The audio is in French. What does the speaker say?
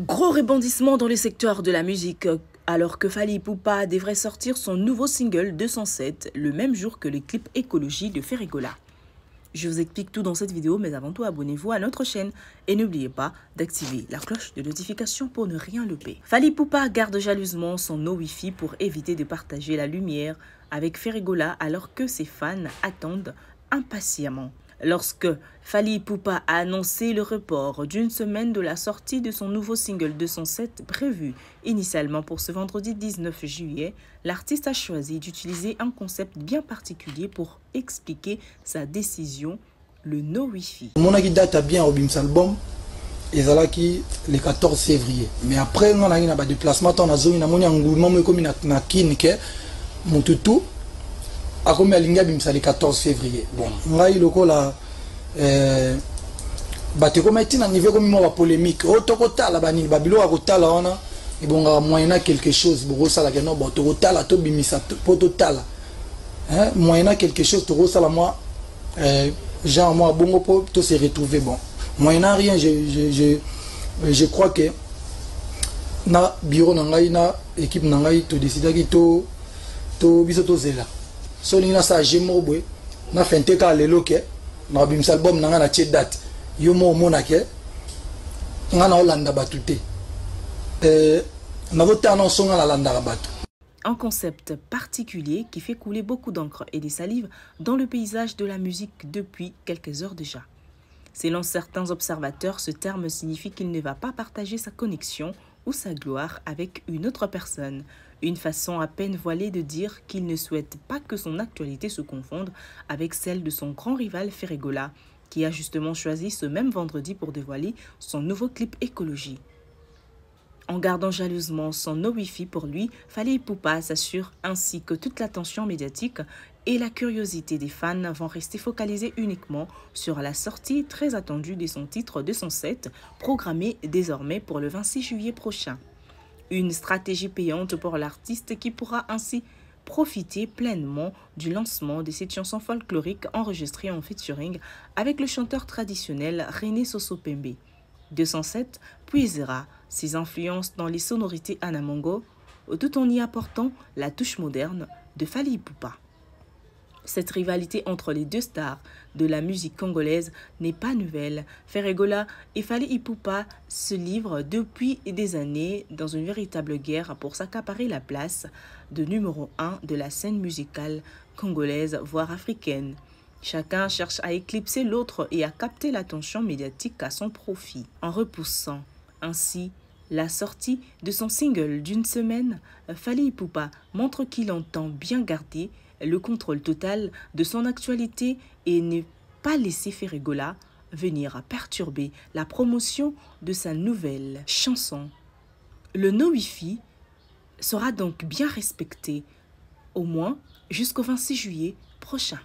Gros rebondissement dans le secteur de la musique, alors que Fally Ipupa devrait sortir son nouveau single 207 le même jour que le clip Écologie de Ferregola. Je vous explique tout dans cette vidéo, mais avant tout, abonnez-vous à notre chaîne et n'oubliez pas d'activer la cloche de notification pour ne rien louper. Fally Ipupa garde jalousement son no Wi-Fi pour éviter de partager la lumière avec Ferregola alors que ses fans attendent impatiemment. Lorsque Fally Ipupa a annoncé le report d'une semaine de la sortie de son nouveau single 207 prévu initialement pour ce vendredi 19 juillet, l'artiste a choisi d'utiliser un concept bien particulier pour expliquer sa décision, le no Wi-Fi. Mon date a bien au Bims album, et qui le 14 février. Mais après, on a eu un déplacement, on a eu un engouement comme une kinke, mon toutou. A comme Alinga Bims le 14 février. Bon, on a eu le coup là. Bate comme été dans niveau comme moi polémique. Otokota la bani babilo a kota la ona. Et bon, moyena quelque chose. Bon, ça la gano. Bon, tokota la to bimisa pototala. Hein, moyena quelque chose. Tokota la moi. Genre moi bongo po to se retrouver bon. Moyena rien. Je crois que na bureau nangai na équipe nangai to décider que to biso to zela. So nina sa jemobwe na fente ka lelo ke na Bims album na na che date yo mo mona ke ngana olanda batute na vote annonce ngana landa batu. Un concept particulier qui fait couler beaucoup d'encre et des salives dans le paysage de la musique depuis quelques heures déjà. Selon certains observateurs, ce terme signifie qu'il ne va pas partager sa connexion ou sa gloire avec une autre personne. Une façon à peine voilée de dire qu'il ne souhaite pas que son actualité se confonde avec celle de son grand rival Ferregola, qui a justement choisi ce même vendredi pour dévoiler son nouveau clip Écologie. En gardant jalousement son no Wi-Fi pour lui, Fally Ipupa s'assure ainsi que toute l'attention médiatique et la curiosité des fans vont rester focalisés uniquement sur la sortie très attendue de son titre 207, programmé désormais pour le 26 juillet prochain. Une stratégie payante pour l'artiste qui pourra ainsi profiter pleinement du lancement de cette chanson folklorique enregistrée en featuring avec le chanteur traditionnel René Soso-Pembe. 207 puisera ses influences dans les sonorités Anamongo, tout en y apportant la touche moderne de Fally Ipupa. Cette rivalité entre les deux stars de la musique congolaise n'est pas nouvelle. Ferregola et Fally Ipupa se livrent depuis des années dans une véritable guerre pour s'accaparer la place de numéro 1 de la scène musicale congolaise, voire africaine. Chacun cherche à éclipser l'autre et à capter l'attention médiatique à son profit. En repoussant ainsi la sortie de son single d'une semaine, Fally Ipupa montre qu'il entend bien garder le contrôle total de son actualité et ne pas laisser Ferregola venir perturber la promotion de sa nouvelle chanson. Le no Wi-Fi sera donc bien respecté, au moins jusqu'au 26 juillet prochain.